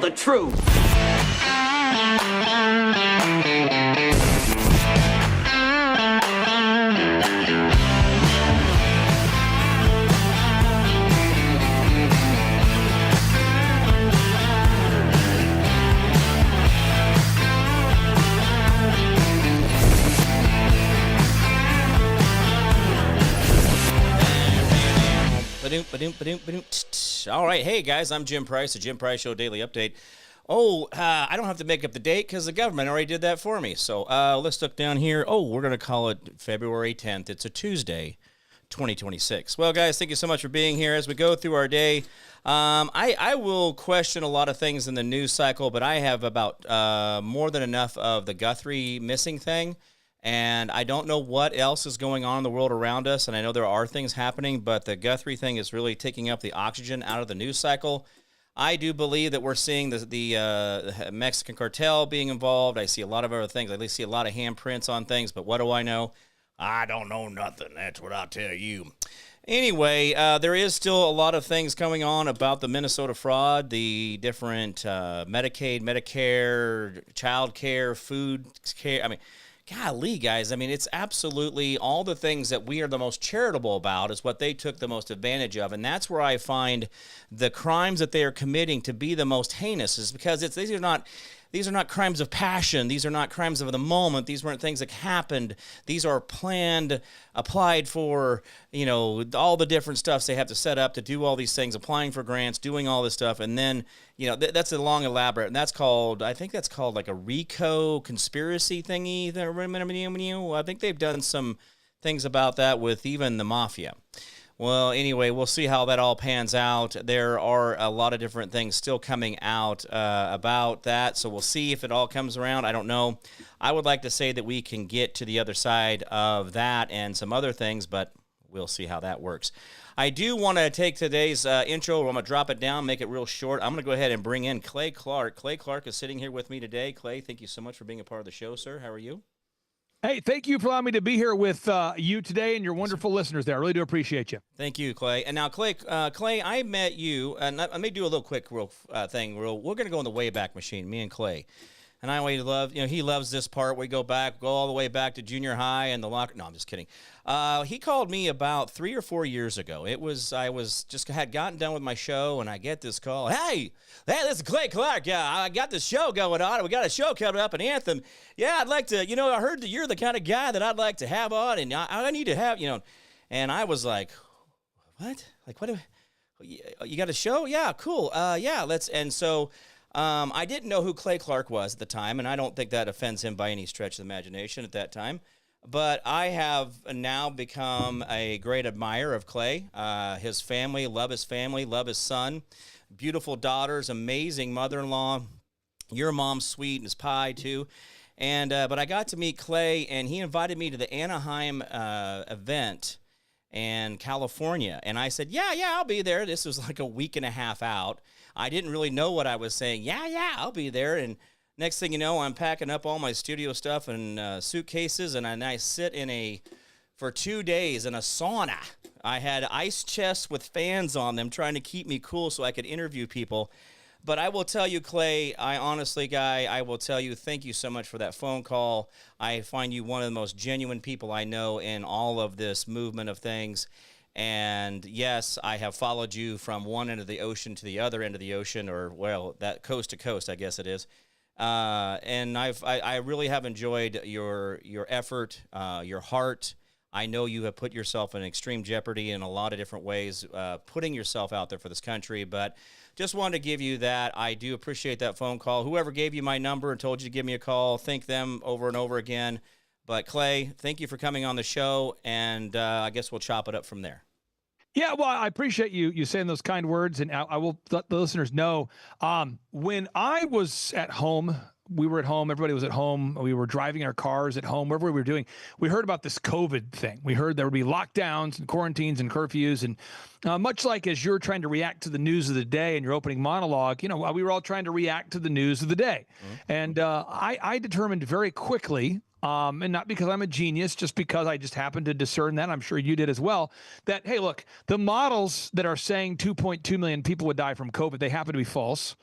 the truth. All right, hey guys, I'm Jim Price, the Jim Price Show Daily Update. I don't have to make up the date because the government already did that for me. So let's look down here. We're going to call it February 10th. It's a Tuesday, 2026. Well, guys, thank you so much for being here as we go through our day. I will question a lot of things in the news cycle, but I have about more than enough of the Guthrie missing thing. And I don't know what else is going on in the world around us, and I know there are things happening, but the Guthrie thing is really taking up the oxygen out of the news cycle. I do believe that we're seeing the Mexican cartel being involved. I see a lot of other things. I at least see a lot of handprints on things, but what do I know? I don't know nothing. That's what I'll tell you. Anyway, there is still a lot of things going on about the Minnesota fraud, the different Medicaid, Medicare, child care, food care. I mean, golly, guys, I mean, it's absolutely all the things that we are the most charitable about is what they took the most advantage of. And that's where I find the crimes that they are committing to be the most heinous is because these are not crimes of passion. These are not crimes of the moment. These weren't things that happened. These are planned, applied for, all the different stuffs they have to set up to do all these things, applying for grants, doing all this stuff. And then, that's a long elaborate, and I think that's called like a RICO conspiracy thingy. I think they've done some things about that with even the mafia. Well, anyway, we'll see how that all pans out. There are a lot of different things still coming out about that, so we'll see if it all comes around. I don't know. I would like to say that we can get to the other side of that and some other things, but we'll see how that works. I do want to take today's intro. I'm going to drop it down, make it real short. I'm going to go ahead and bring in Clay Clark. Clay Clark is sitting here with me today. Clay, thank you so much for being a part of the show, sir. How are you? Hey, thank you for allowing me to be here with you today and your wonderful listeners there. I really do appreciate you. Thank you, Clay. And now, Clay, I met you, and let me do a little quick thing. We're going to go in the Wayback Machine, me and Clay. And I always love, he loves this part. We go all the way back to junior high and the locker. No, I'm just kidding. He called me about 3 or 4 years ago. I had gotten done with my show, and I get this call. Hey, this is Clay Clark. Yeah, I got this show going on. We got a show coming up in Anthem. Yeah, I'd like to, I heard that you're the kind of guy that I'd like to have on, and I need to have, And I was like, what? Like, what? You got a show? Yeah, cool. Yeah, let's. And so. I didn't know who Clay Clark was at the time, and I don't think that offends him by any stretch of the imagination at that time. But I have now become a great admirer of Clay. His family, love his son, beautiful daughters, amazing mother-in-law. Your mom's sweet and his pie too. And but I got to meet Clay, and he invited me to the Anaheim event in California. And I said, yeah, I'll be there. This was like a week and a half out. I didn't really know what I was saying. Yeah, I'll be there. And next thing you know, I'm packing up all my studio stuff in suitcases, and I sit for 2 days in a sauna. I had ice chests with fans on them trying to keep me cool so I could interview people. But I will tell you, Clay, I will tell you, thank you so much for that phone call. I find you one of the most genuine people I know in all of this movement of things. And yes, I have followed you from one end of the ocean to the other end of the ocean, or that coast to coast, I guess it is. And I really have enjoyed your effort, your heart. I know you have put yourself in extreme jeopardy in a lot of different ways, putting yourself out there for this country. But just wanted to give you that. I do appreciate that phone call. Whoever gave you my number and told you to give me a call, thank them over and over again. But Clay, thank you for coming on the show, and I guess we'll chop it up from there. Yeah, well, I appreciate you saying those kind words, and I will let the listeners know. When I was at home, we were at home, everybody was at home, we were driving our cars at home, wherever we were doing, we heard about this COVID thing. We heard there would be lockdowns and quarantines and curfews, and much like as you're trying to react to the news of the day in your opening monologue, we were all trying to react to the news of the day. Mm-hmm. And I determined very quickly, and not because I'm a genius, just because I just happened to discern that, I'm sure you did as well, that, hey, look, the models that are saying 2.2 million people would die from COVID, they happen to be false.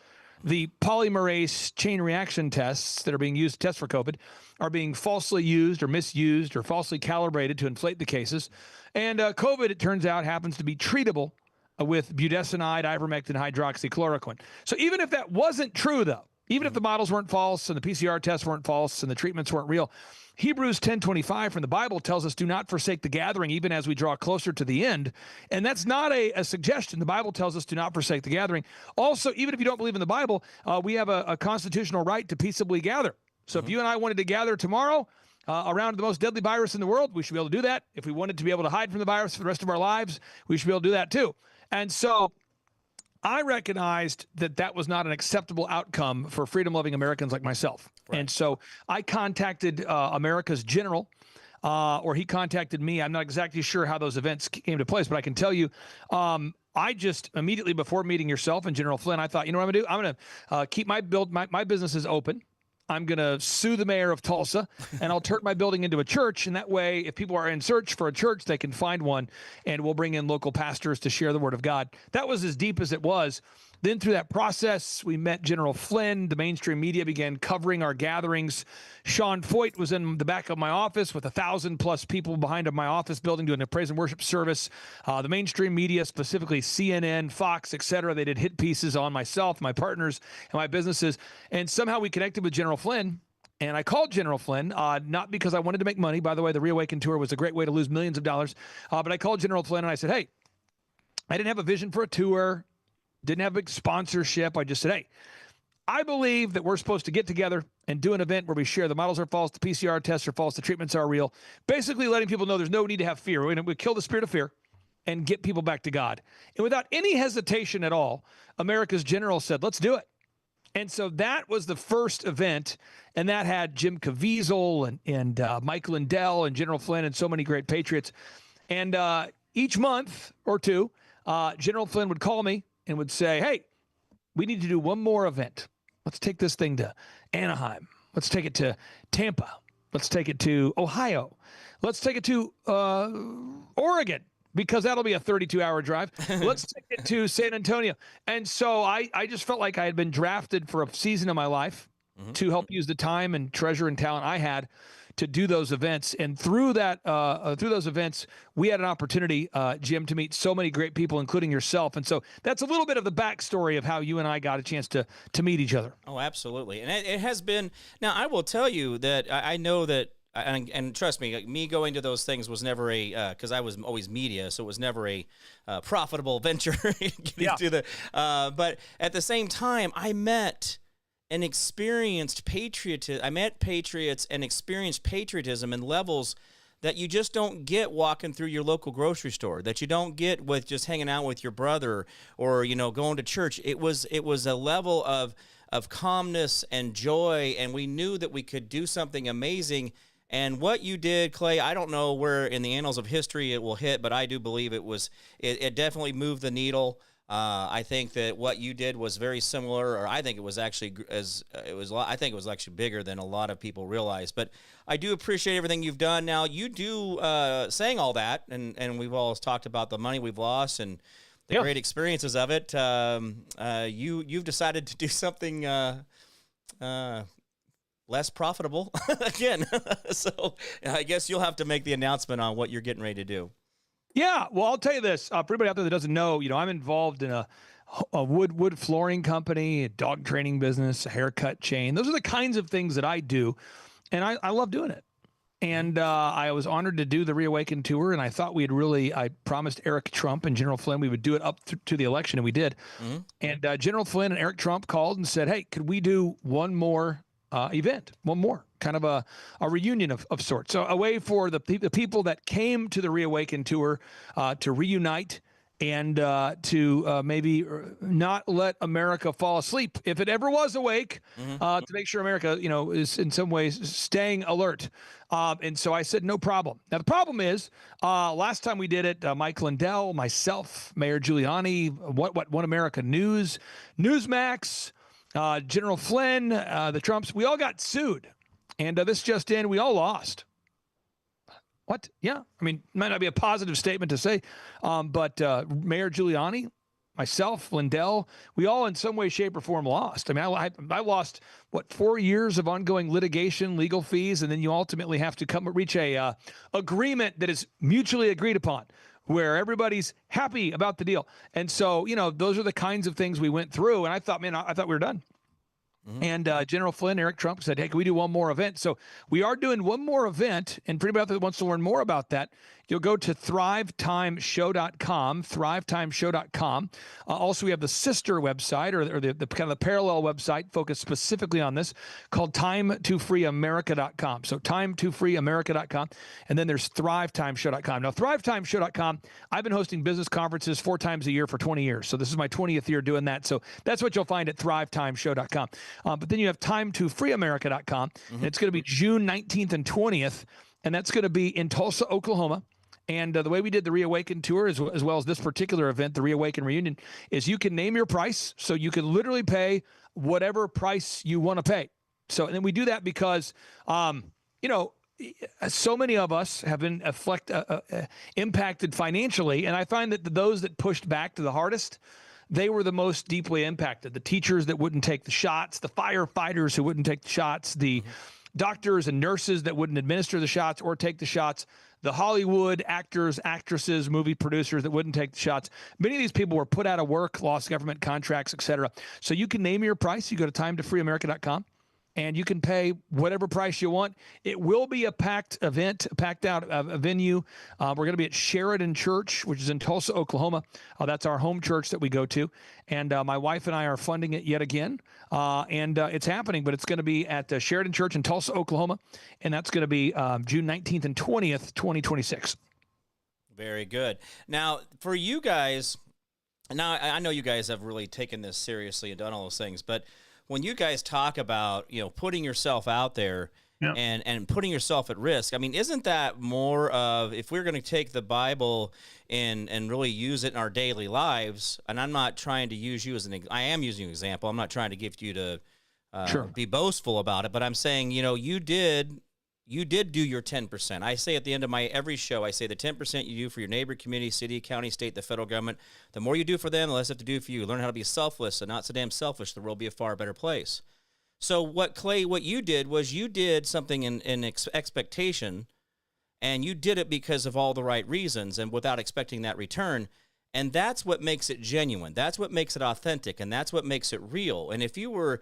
the polymerase chain reaction tests that are being used to test for COVID are being falsely used or misused or falsely calibrated to inflate the cases. And COVID, it turns out, happens to be treatable with budesonide, ivermectin, hydroxychloroquine. So even if that wasn't true, though, even if the models weren't false and the PCR tests weren't false and the treatments weren't real, Hebrews 10:25 from the Bible tells us, do not forsake the gathering even as we draw closer to the end. And that's not a suggestion. The Bible tells us do not forsake the gathering. Also, even if you don't believe in the Bible, we have a constitutional right to peaceably gather. So if you and I wanted to gather tomorrow around the most deadly virus in the world, we should be able to do that. If we wanted to be able to hide from the virus for the rest of our lives, we should be able to do that too. And so I recognized that that was not an acceptable outcome for freedom-loving Americans like myself. Right. And so I contacted America's general, or he contacted me. I'm not exactly sure how those events came to place, but I can tell you, I just immediately before meeting yourself and General Flynn, I thought, you know what I'm going to do? I'm going to keep my businesses open. I'm going to sue the mayor of Tulsa, and I'll turn my building into a church. And that way, if people are in search for a church, they can find one, and we'll bring in local pastors to share the word of God. That was as deep as it was. Then through that process, we met General Flynn. The mainstream media began covering our gatherings. Sean Foyt was in the back of my office with 1,000+ people behind my office building doing a praise and worship service. The mainstream media, specifically CNN, Fox, etc., they did hit pieces on myself, my partners, and my businesses. And somehow we connected with General Flynn. And I called General Flynn, not because I wanted to make money. By the way, the Reawaken Tour was a great way to lose millions of dollars. But I called General Flynn and I said, hey, I didn't have a vision for a tour. Didn't have a big sponsorship. I just said, hey, I believe that we're supposed to get together and do an event where we share the models are false, the PCR tests are false, the treatments are real. Basically letting people know there's no need to have fear. We kill the spirit of fear and get people back to God. And without any hesitation at all, America's general said, let's do it. And so that was the first event, and that had Jim Caviezel and Mike Lindell and General Flynn and so many great patriots. And each month or two, General Flynn would call me and would say, hey, we need to do one more event. Let's take this thing to Anaheim. Let's take it to Tampa. Let's take it to Ohio. Let's take it to Oregon, because that'll be a 32-hour drive. Let's take it to San Antonio. And so I just felt like I had been drafted for a season of my life to help use the time and treasure and talent I had to do those events. And through those events, we had an opportunity, Jim, to meet so many great people, including yourself. And so that's a little bit of the backstory of how you and I got a chance to meet each other. Oh, absolutely. And it has been. Now, I will tell you that I know that, and trust me, like, me going to those things was never because I was always media, so it was never a profitable venture. But at the same time, I met patriots and experienced patriotism in levels that you just don't get walking through your local grocery store, that you don't get with just hanging out with your brother or, going to church. It was a level of calmness and joy, and we knew that we could do something amazing. And what you did, Clay, I don't know where in the annals of history it will hit, but I do believe it definitely moved the needle. I think that what you did was very similar, or I think it was actually bigger than a lot of people realize. But I do appreciate everything you've done. Now, you do, saying all that, and we've always talked about the money we've lost and the great experiences of it. You've decided to do something less profitable again. So I guess you'll have to make the announcement on what you're getting ready to do. Yeah, well, I'll tell you this. For everybody out there that doesn't know, I'm involved in a wood flooring company, a dog training business, a haircut chain. Those are the kinds of things that I do, and I love doing it. And I was honored to do the Reawaken Tour, and I thought I promised Eric Trump and General Flynn we would do it up to the election, and we did. Mm-hmm. And General Flynn and Eric Trump called and said, hey, could we do one more event, one more, kind of a reunion of sorts. So a way for the people that came to the Reawaken Tour to reunite and to maybe not let America fall asleep if it ever was awake, to make sure America, is in some ways staying alert. And so I said, no problem. Now, the problem is, last time we did it, Mike Lindell, myself, Mayor Giuliani, What One America News, Newsmax, General Flynn, the Trumps, we all got sued. And this just in, we all lost. What? Yeah. I mean, might not be a positive statement to say, but Mayor Giuliani myself, Lindell, we all in some way, shape, or form lost. I mean, I lost, 4 years of ongoing litigation, legal fees, and then you ultimately have to reach a agreement that is mutually agreed upon, where everybody's happy about the deal. And so, those are the kinds of things we went through. And I thought, man, I thought we were done. And General Flynn, Eric Trump said, hey, can we do one more event? So we are doing one more event. And for anybody that wants to learn more about that, you'll go to thrivetimeshow.com, thrivetimeshow.com. Also, we have the sister website or the kind of the parallel website focused specifically on this called timetofreeamerica.com. So timetofreeamerica.com. And then there's thrivetimeshow.com. Now, thrivetimeshow.com, I've been hosting business conferences 4 times a year for 20 years. So this is my 20th year doing that. So that's what you'll find at thrivetimeshow.com. But then you have timetofreeamerica.com. And it's going to be June 19th and 20th. And that's going to be in Tulsa, Oklahoma. And the way we did the Reawaken tour, as well as this particular event, the Reawaken Reunion, is you can name your price. So you can literally pay whatever price you want to pay. So, and then we do that because, so many of us have been impacted financially. And I find that those that pushed back to the hardest, they were the most deeply impacted. The teachers that wouldn't take the shots, the firefighters who wouldn't take the shots, the doctors and nurses that wouldn't administer the shots or take the shots, the Hollywood actors, actresses, movie producers that wouldn't take the shots. Many of these people were put out of work, lost government contracts, et cetera. So you can name your price. You go to timetofreeamerica.com. And you can pay whatever price you want. It will be a packed event, packed out venue. We're going to be at Sheridan Church, which is in Tulsa, Oklahoma. That's our home church that we go to. And my wife and I are funding it yet again. And it's happening, but it's going to be at Sheridan Church in Tulsa, Oklahoma. And that's going to be June 19th and 20th, 2026. Very good. Now, for you guys, now I know you guys have really taken this seriously and done all those things, but when you guys talk about, putting yourself out there and putting yourself at risk, I mean, isn't that more of, if we're going to take the Bible and really use it in our daily lives, and I'm not trying to use you as I am using an example. I'm not trying to give you to be boastful about it, but I'm saying, you did do your 10%. I say at the end of every show, I say the 10% you do for your neighbor, community, city, county, state, the federal government, the more you do for them, the less they have to do for you. Learn how to be selfless and not so damn selfish. The world will be a far better place. So what you did was you did something in expectation, and you did it because of all the right reasons and without expecting that return. And that's what makes it genuine. That's what makes it authentic, and that's what makes it real. And if you were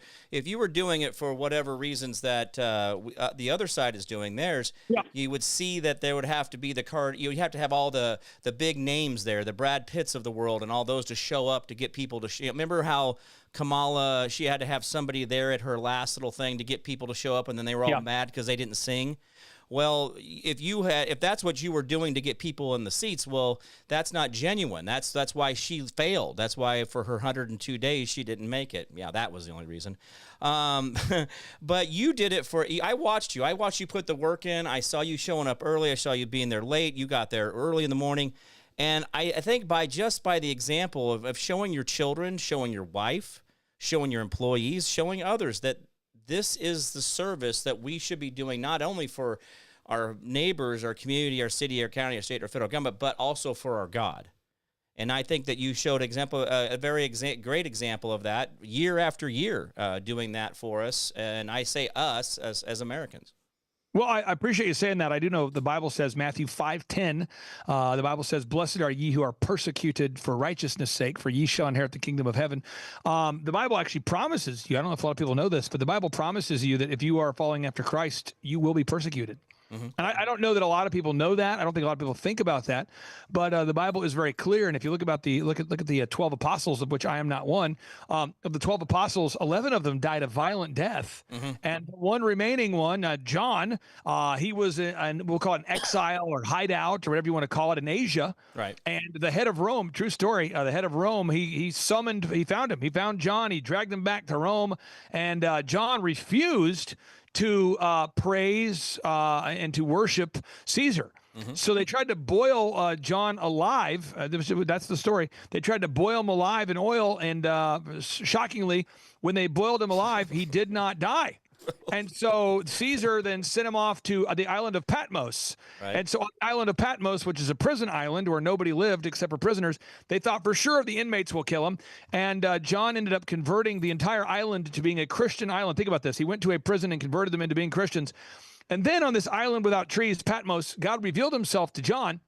doing it for whatever reasons that the other side is doing theirs, you would see that there would have to be you'd have to have all the big names there, the Brad Pitts of the world, and all those to show up to get people to. Remember how Kamala, she had to have somebody there at her last little thing to get people to show up, and then they were all mad because they didn't sing. Well, if that's what you were doing to get people in the seats, well, that's not genuine. That's why she failed. That's why for her 102 days she didn't make it. Yeah, that was the only reason. But you did it I watched you. I watched you put the work in. I saw you showing up early. I saw you being there late. You got there early in the morning. And I think by the example of showing your children, showing your wife, showing your employees, showing others that this is the service that we should be doing, not only for our neighbors, our community, our city, our county, our state, our federal government, but also for our God. And I think that you showed a very great example of that year after year, doing that for us. And I say us as Americans. Well, I appreciate you saying that. I do know the Bible says, Matthew 5:10, the Bible says, blessed are ye who are persecuted for righteousness' sake, for ye shall inherit the kingdom of heaven. The Bible actually promises you, I don't know if a lot of people know this, but the Bible promises you that if you are following after Christ, you will be persecuted. Mm-hmm. And I don't know that a lot of people know that. I don't think a lot of people think about that. But the Bible is very clear. And if you look at the 12 apostles, of which I am not one, of the 12 apostles, 11 of them died a violent death. Mm-hmm. And one remaining one, John, he was we'll call it an exile or hideout or whatever you want to call it in Asia. Right. And the head of Rome, true story, the head of Rome, he found him. He found John. He dragged him back to Rome. And John refused to praise and to worship Caesar. Mm-hmm. So they tried to boil John alive. That's the story. They tried to boil him alive in oil, and shockingly, when they boiled him alive, he did not die. And so Caesar then sent him off to the island of Patmos. Right. And so on the island of Patmos, which is a prison island where nobody lived except for prisoners, they thought for sure the inmates will kill him. And John ended up converting the entire island to being a Christian island. Think about this. He went to a prison and converted them into being Christians. And then on this island without trees, Patmos, God revealed himself to John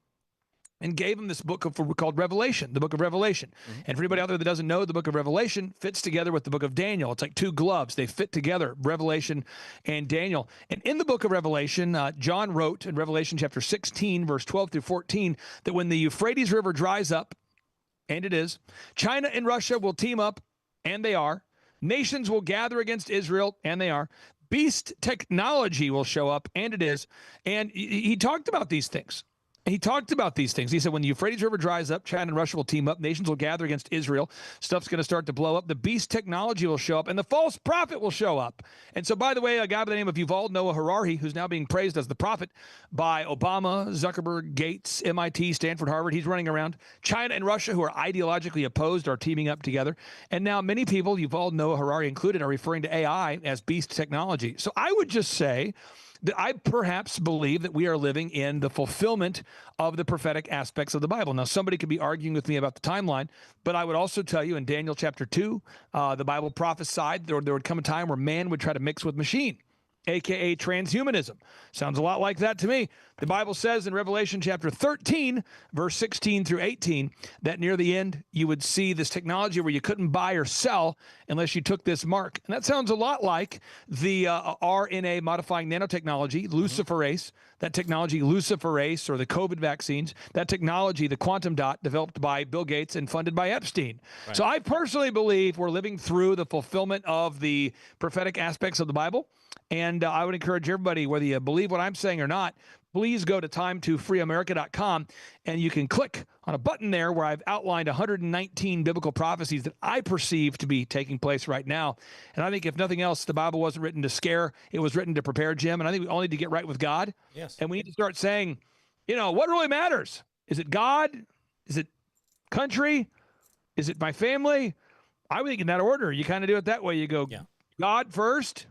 and gave him this book called Revelation, the book of Revelation. Mm-hmm. And for anybody out there that doesn't know, the book of Revelation fits together with the book of Daniel. It's like two gloves. They fit together, Revelation and Daniel. And in the book of Revelation, John wrote in Revelation chapter 16, verse 12 through 14, that when the Euphrates River dries up, and it is, China and Russia will team up, and they are. Nations will gather against Israel, and they are. Beast technology will show up, and it is. And he talked about these things. He talked about these things. He said, when the Euphrates River dries up, China and Russia will team up. Nations will gather against Israel. Stuff's going to start to blow up. The beast technology will show up, and the false prophet will show up. And so, by the way, a guy by the name of Yuval Noah Harari, who's now being praised as the prophet by Obama, Zuckerberg, Gates, MIT, Stanford, Harvard, he's running around. China and Russia, who are ideologically opposed, are teaming up together. And now many people, Yuval Noah Harari included, are referring to AI as beast technology. So I would just say that I perhaps believe that we are living in the fulfillment of the prophetic aspects of the Bible. Now, somebody could be arguing with me about the timeline, but I would also tell you in Daniel chapter 2, the Bible prophesied there would come a time where man would try to mix with machine, a.k.a. transhumanism. Sounds a lot like that to me. The Bible says in Revelation chapter 13, verse 16 through 18, that near the end, you would see this technology where you couldn't buy or sell unless you took this mark. And that sounds a lot like the RNA modifying nanotechnology, luciferase, that technology, luciferase, or the COVID vaccines, that technology, the quantum dot, developed by Bill Gates and funded by Epstein. Right. So I personally believe we're living through the fulfillment of the prophetic aspects of the Bible. And I would encourage everybody, whether you believe what I'm saying or not, please go to time2freeamerica.com and you can click on a button there where I've outlined 119 biblical prophecies that I perceive to be taking place right now. And I think if nothing else, the Bible wasn't written to scare, it was written to prepare, Jim. And I think we all need to get right with God. Yes. And we need to start saying, what really matters? Is it God? Is it country? Is it my family? I would think in that order. You kind of do it that way. You go, God first,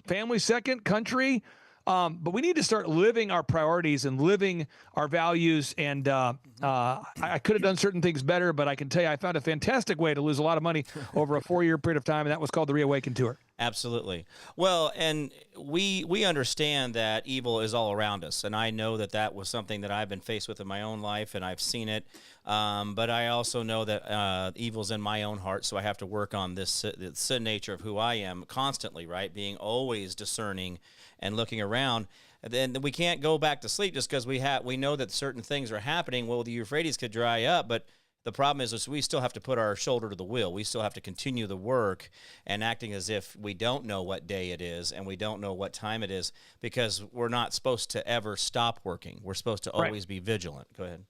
family second, country. But we need to start living our priorities and living our values. And I could have done certain things better, but I can tell you I found a fantastic way to lose a lot of money over a 4-year period of time, and that was called the Reawaken Tour. Absolutely. Well, and we understand that evil is all around us, and I know that was something that I've been faced with in my own life, and I've seen it. But I also know that evil's in my own heart, so I have to work on the sin nature of who I am constantly, right? Being always discerning and looking around. And then we can't go back to sleep just because we know that certain things are happening. Well, the Euphrates could dry up, but the problem is we still have to put our shoulder to the wheel. We still have to continue the work and acting as if we don't know what day it is and we don't know what time it is, because we're not supposed to ever stop working. We're supposed to always be vigilant. Go ahead.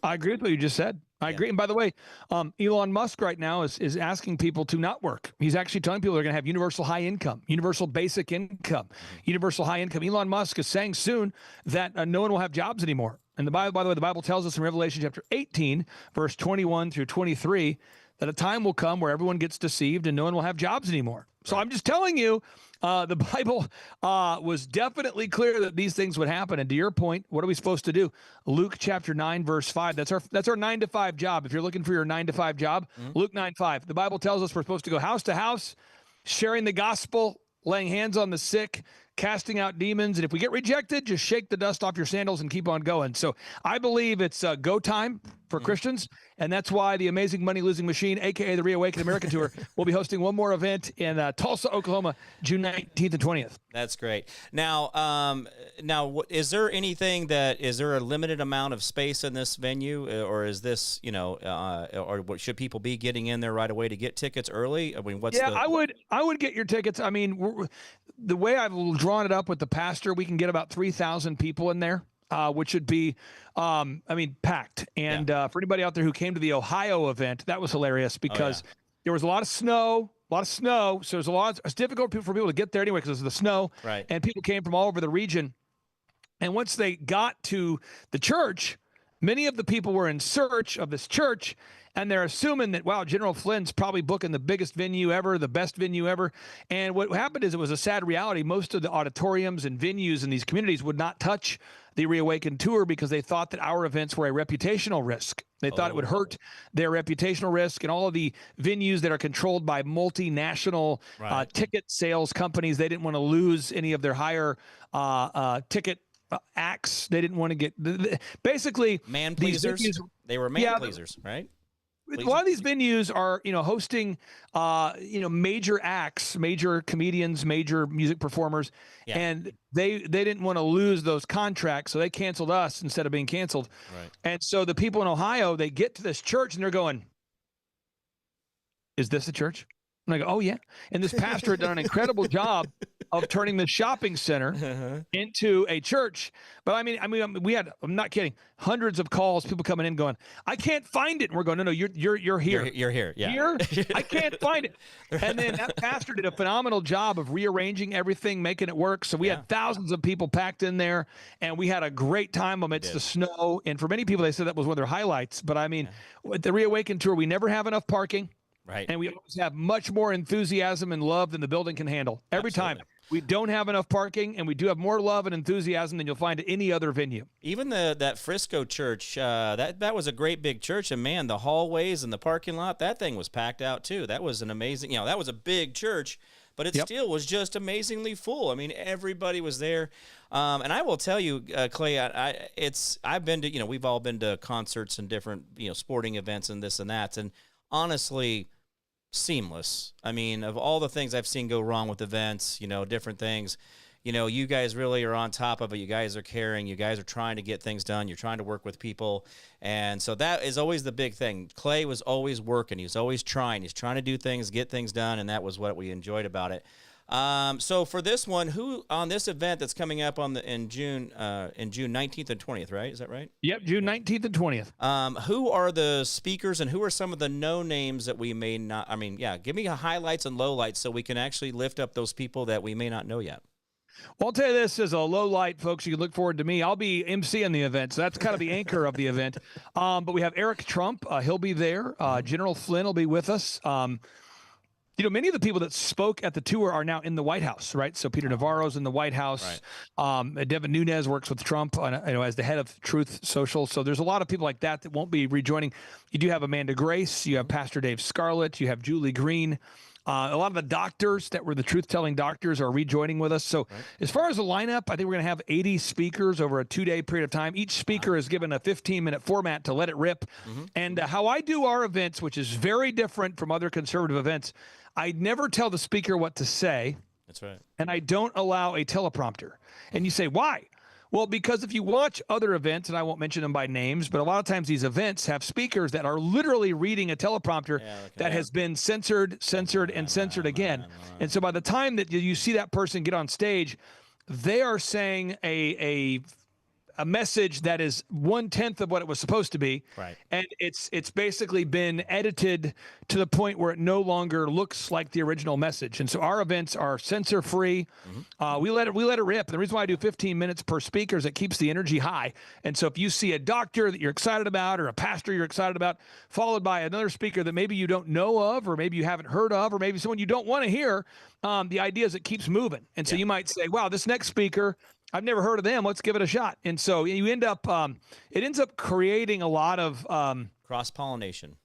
I agree with what you just said. I agree. And by the way, Elon Musk right now is asking people to not work. He's actually telling people they're going to have universal high income, universal basic income, universal high income. Elon Musk is saying soon that no one will have jobs anymore. And by the way, the Bible tells us in Revelation chapter 18, verse 21 through 23, that a time will come where everyone gets deceived and no one will have jobs anymore. So I'm just telling you, the Bible was definitely clear that these things would happen. And to your point, what are we supposed to do? Luke chapter 9, verse 5. That's our 9-to-5 job. If you're looking for your 9-to-5 job, Luke 9:5. The Bible tells us we're supposed to go house to house, sharing the gospel, laying hands on the sick, casting out demons. And if we get rejected, just shake the dust off your sandals and keep on going. So I believe it's go time for Christians. And that's why the Amazing Money Losing Machine, a.k.a. the Reawaken America Tour, will be hosting one more event in Tulsa, Oklahoma, June 19th and 20th. That's great. Now, is there a limited amount of space in this venue, or is this, or should people be getting in there right away to get tickets early? I mean, I would get your tickets. I mean, the way I've drawn it up with the pastor, we can get about 3,000 people in there. Which would be, packed. And for anybody out there who came to the Ohio event, that was hilarious because there was a lot of snow. So it's difficult for people to get there anyway because of the snow. Right. And people came from all over the region. And once they got to the church, Many of the people were in search of this church, and they're assuming that, wow, General Flynn's probably booking the biggest venue ever, the best venue ever. And what happened is, it was a sad reality. Most of the auditoriums and venues in these communities would not touch the Reawaken tour because they thought that our events were a reputational risk. They thought it would hurt their reputational risk, and all of the venues that are controlled by multinational ticket sales companies, they didn't want to lose any of their higher ticket acts. They didn't want to get basically man pleasers. They were man pleasers, right? A lot of these venues are, hosting, major acts, major comedians, major music performers, and they didn't want to lose those contracts, so they canceled us instead of being canceled. Right. And so the people in Ohio, they get to this church and they're going, "Is this a church?" And I go, "Oh yeah." And this pastor had done an incredible job of turning the shopping center into a church. But I mean, we had, I'm not kidding, hundreds of calls, people coming in going, "I can't find it." And we're going, "No, you're here. You're here. Yeah. Here? I can't find it." And then that pastor did a phenomenal job of rearranging everything, making it work. So we had thousands of people packed in there, and we had a great time amidst the snow. And for many people, they said that was one of their highlights. But I mean, with the Reawaken tour, we never have enough parking. Right. And we always have much more enthusiasm and love than the building can handle. Every time. We don't have enough parking, and we do have more love and enthusiasm than you'll find at any other venue. Even that Frisco church, that was a great big church, and man, the hallways and the parking lot, that thing was packed out too. That was an amazing, that was a big church, but it still was just amazingly full. I mean, everybody was there. And I will tell you, Clay, I've been to, we've all been to concerts and different, sporting events and this and that, and honestly, seamless. I mean, of all the things I've seen go wrong with events, different things, you guys really are on top of it. You guys are caring. You guys are trying to get things done. You're trying to work with people. And so that is always the big thing. Clay was always working. He was always trying. He's trying to do things, get things done, and that was what we enjoyed about it. So for this one, who on this event that's coming up in June 19th and 20th, right? Is that right? Yep, June 19th and 20th. Who are the speakers, and who are some of the no names that we may not? I mean, give me highlights and lowlights so we can actually lift up those people that we may not know yet. Well, I'll tell you this as a low light, folks. You can look forward to me. I'll be emceeing the event, so that's kind of the anchor of the event. But we have Eric Trump. He'll be there. General Flynn will be with us. Many of the people that spoke at the tour are now in the White House, right? So Peter Navarro's in the White House. Right. Devin Nunes works with Trump as the head of Truth Social. So there's a lot of people like that won't be rejoining. You do have Amanda Grace. You have Pastor Dave Scarlett. You have Julie Green. A lot of the doctors that were the truth-telling doctors are rejoining with us. So as far as the lineup, I think we're going to have 80 speakers over a 2-day period of time. Each speaker is given a 15-minute format to let it rip. And how I do our events, which is very different from other conservative events, I never tell the speaker what to say. That's right. And I don't allow a teleprompter. And you say, why? Well, because if you watch other events, and I won't mention them by names, but a lot of times these events have speakers that are literally reading a teleprompter that has been censored, and censored again. And so by the time that you see that person get on stage, they are saying a message that is 1/10 of what it was supposed to be. Right. And it's basically been edited to the point where it no longer looks like the original message. And so our events are censor free. We let it rip. The reason why I do 15 minutes per speaker is it keeps the energy high. And so if you see a doctor that you're excited about, or a pastor you're excited about, followed by another speaker that maybe you don't know of, or maybe you haven't heard of, or maybe someone you don't want to hear, the idea is it keeps moving. And so you might say, wow, this next speaker, I've never heard of them. Let's give it a shot. And so you end up, it ends up creating a lot of cross-pollination.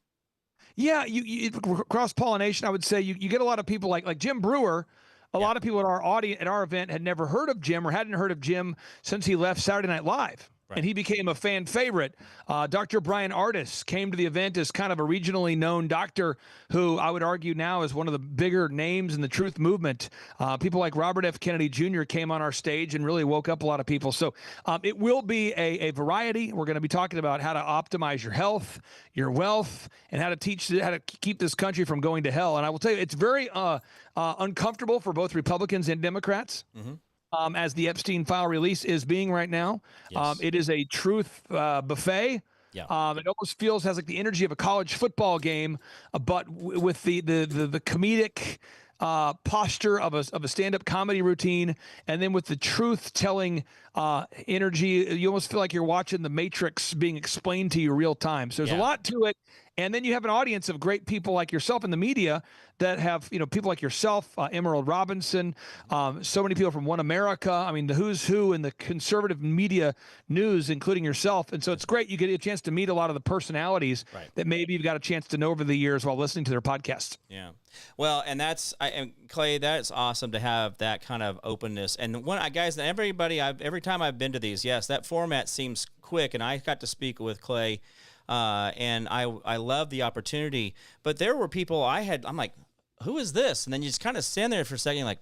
Yeah, you cross-pollination. I would say you get a lot of people like Jim Brewer. A lot of people at our audience at our event had never heard of Jim, or hadn't heard of Jim since he left Saturday Night Live. Right. And he became a fan favorite. Dr. Brian Ardis came to the event as kind of a regionally known doctor who I would argue now is one of the bigger names in the truth movement. People like Robert F. Kennedy Jr. came on our stage and really woke up a lot of people. So it will be a variety. We're going to be talking about how to optimize your health, your wealth, and how to keep this country from going to hell. And I will tell you, it's very uncomfortable for both Republicans and Democrats. As the Epstein file release is being right now. It is a truth buffet. It almost has like the energy of a college football game, but with the comedic posture of a stand-up comedy routine, and then with the truth-telling energy, you almost feel like you're watching the Matrix being explained to you real time. So there's a lot to it. And then you have an audience of great people like yourself in the media that have, people like yourself, Emerald Robinson, so many people from One America. I mean, the who's who in the conservative media news, including yourself. And so it's great. You get a chance to meet a lot of the personalities that maybe you've got a chance to know over the years while listening to their podcasts. Yeah. Well, and Clay, that's awesome to have that kind of openness. And guys, every time I've been to these, yes, that format seems quick. And I got to speak with Clay. And I love the opportunity, but there were people I'm like, who is this? And then you just kind of stand there for a second, like,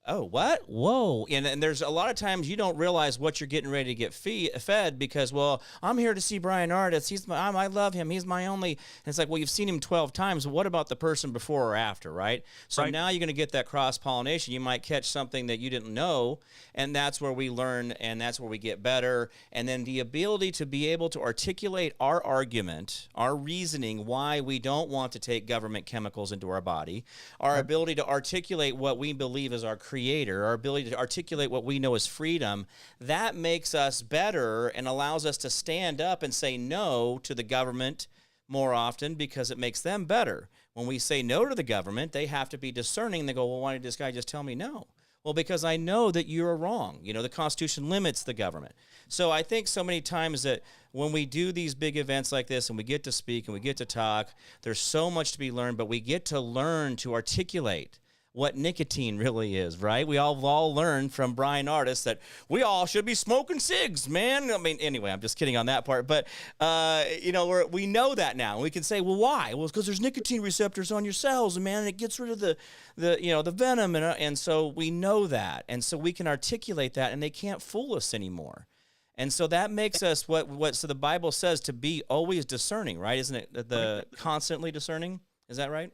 oh, what? Whoa. And there's a lot of times you don't realize what you're getting ready to get fed because, well, I'm here to see Brian Ardis. I love him. He's my only. And it's like, well, you've seen him 12 times. What about the person before or after, right? So now you're going to get that cross-pollination. You might catch something that you didn't know, and that's where we learn, and that's where we get better. And then the ability to be able to articulate our argument, our reasoning, why we don't want to take government chemicals into our body, our ability to articulate what we believe is our creator, our ability to articulate what we know as freedom, that makes us better and allows us to stand up and say no to the government more often because it makes them better. When we say no to the government, they have to be discerning. They go, well, why did this guy just tell me no? Well, because I know that you're wrong. The Constitution limits the government. So I think so many times that when we do these big events like this and we get to speak and we get to talk, there's so much to be learned, but we get to learn to articulate what nicotine really is, right? We all learned from Brian Ardis that we all should be smoking cigs, man. I mean, anyway, I'm just kidding on that part. But, we know that now. We can say, well, why? Well, it's because there's nicotine receptors on your cells, man, and it gets rid of the venom. And so we know that. And so we can articulate that, and they can't fool us anymore. And so that makes us so the Bible says to be always discerning, right? Isn't it the constantly discerning? Is that right?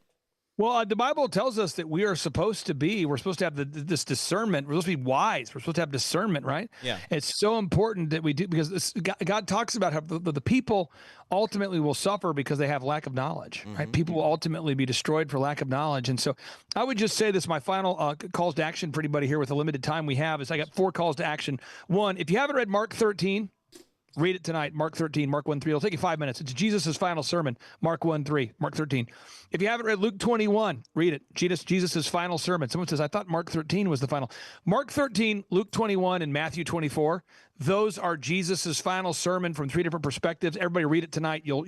Well, the Bible tells us that we're supposed to have this discernment. We're supposed to be wise. We're supposed to have discernment, right? Yeah. It's so important that we do, because God talks about how the people ultimately will suffer because they have lack of knowledge, right? People will ultimately be destroyed for lack of knowledge. And so I would just say this, my final calls to action for anybody here with the limited time we have is I got 4 calls to action. 1, if you haven't read Mark 13, read it tonight. Mark 13, Mark 1:3. It'll take you 5 minutes. It's Jesus' final sermon. Mark 1:3, Mark 13. If you haven't read Luke 21, read it. Jesus' final sermon. Someone says, I thought Mark 13 was the final. Mark 13, Luke 21, and Matthew 24. Those are Jesus' final sermon from 3 different perspectives. Everybody read it tonight. It'll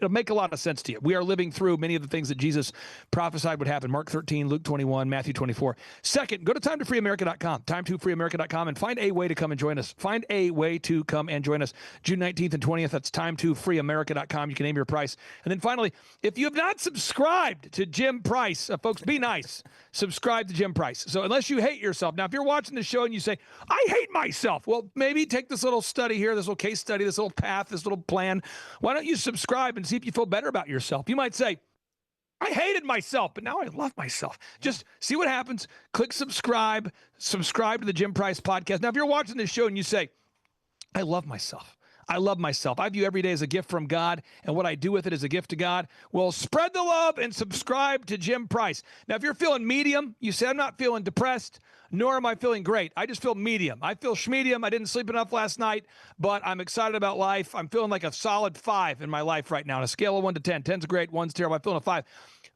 make a lot of sense to you. We are living through many of the things that Jesus prophesied would happen. Mark 13, Luke 21, Matthew 24. Second, go to time2freeamerica.com, time2freeamerica.com, and find a way to come and join us. Find a way to come and join us. June 19th and 20th, that's time2freeamerica.com. You can name your price. And then finally, if you have not subscribed to Jim Price, folks, be nice. Subscribe to Jim Price. So unless you hate yourself, now if you're watching the show and you say, I hate myself, well, maybe take this little study here, this little case study, this little path, this little plan. Why don't you subscribe and see if you feel better about yourself? You might say, I hated myself, but now I love myself. Just see what happens. Click subscribe to the Jim Price podcast. Now, if you're watching this show and you say, I love myself. I love myself. I view every day as a gift from God, and what I do with it is a gift to God. Well, spread the love and subscribe to Jim Price. Now, if you're feeling medium, you say, I'm not feeling depressed, nor am I feeling great. I just feel medium. I feel schmedium. I didn't sleep enough last night, but I'm excited about life. I'm feeling like a solid 5 in my life right now. On a scale of 1 to 10, 10's great, 1's terrible. I'm feeling a 5.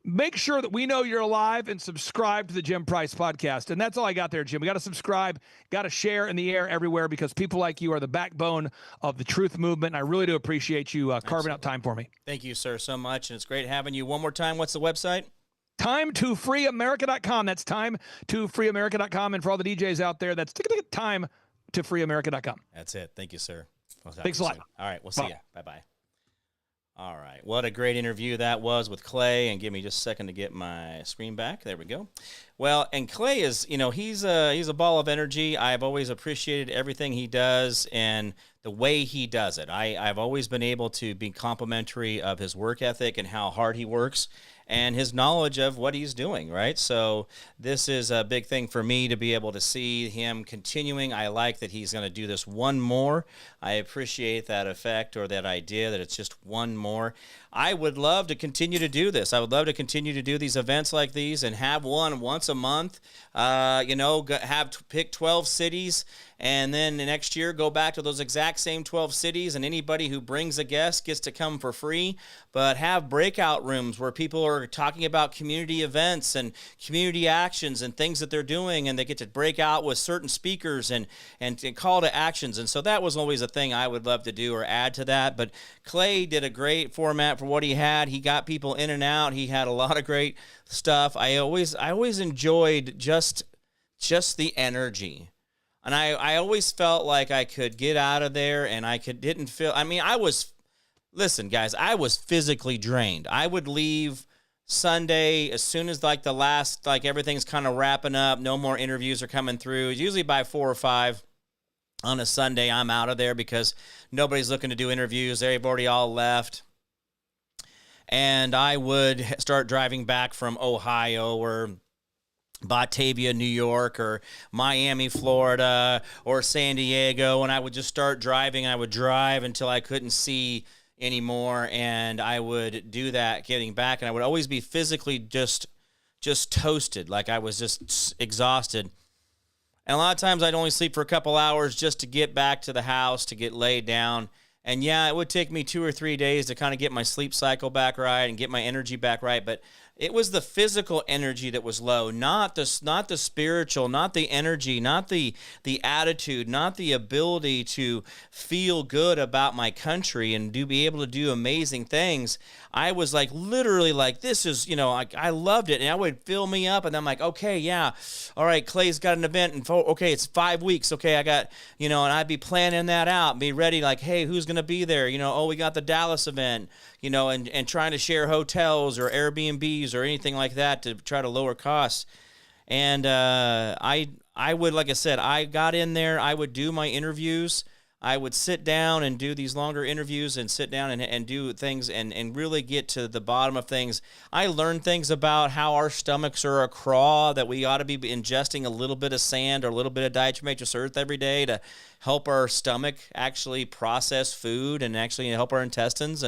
Make sure that we know you're alive and subscribe to the Jim Price podcast. And that's all I got there, Jim. We got to subscribe, got to share in the air everywhere, because people like you are the backbone of the truth movement. And I really do appreciate you carving out time for me. Thank you, sir, so much. And it's great having you. One more time, what's the website? time2freeamerica.com. That's time2freeamerica.com. And for all the DJs out there, that's time2freeamerica.com. That's it. Thank you, sir. Thanks a lot. All right. We'll see you. Bye-bye. All right. What a great interview that was with Clay. And give me just a second to get my screen back. There we go. Well, and Clay is, he's a ball of energy. I've always appreciated everything he does and the way he does it. I've always been able to be complimentary of his work ethic and how hard he works. and his knowledge of what he's doing, right? So this is a big thing for me to be able to see him continuing. I like that he's going to do this one more. I appreciate that effect or that idea that it's just one more. I would love to continue to do this. I would love to continue to do these events like these and have one once a month. Pick 12 cities, and then the next year go back to those exact same 12 cities, and anybody who brings a guest gets to come for free. But have breakout rooms where people are talking about community events and community actions and things that they're doing, and they get to break out with certain speakers and call to actions. And so that was always a thing I would love to do or add to that. But Clay did a great format for what he had. He got people in and out. He had a lot of great stuff. I always enjoyed just the energy. And I always felt like I could get out of there and didn't feel, listen, guys, I was physically drained. I would leave Sunday as soon as the last, everything's kind of wrapping up, no more interviews are coming through. Usually by 4 or 5 on a Sunday, I'm out of there because nobody's looking to do interviews. They've already all left. And I would start driving back from Ohio or Batavia, New York, or Miami, Florida, or San Diego, and I would just start driving. I would drive until I couldn't see anymore, and I would do that getting back, and I would always be physically just toasted, like I was just exhausted. And a lot of times I'd only sleep for a couple hours just to get back to the house, to get laid down. And yeah, it would take me 2 or 3 days to kind of get my sleep cycle back right and get my energy back right, but it was the physical energy that was low, not the spiritual, not the energy, not the attitude, not the ability to feel good about my country and be able to do amazing things. I was literally this is, I loved it, and it would fill me up, and I'm like, okay, yeah, all right, Clay's got an event, and okay, it's 5 weeks, okay, I got, and I'd be planning that out, be ready, hey, who's going to be there, we got the Dallas event, and trying to share hotels or Airbnbs or anything like that to try to lower costs. And I would, like I said, I got in there, I would do my interviews. I would sit down and do these longer interviews and sit down and do things and really get to the bottom of things. I learned things about how our stomachs are a craw, that we ought to be ingesting a little bit of sand or a little bit of diatomaceous earth every day to help our stomach actually process food and actually help our intestines.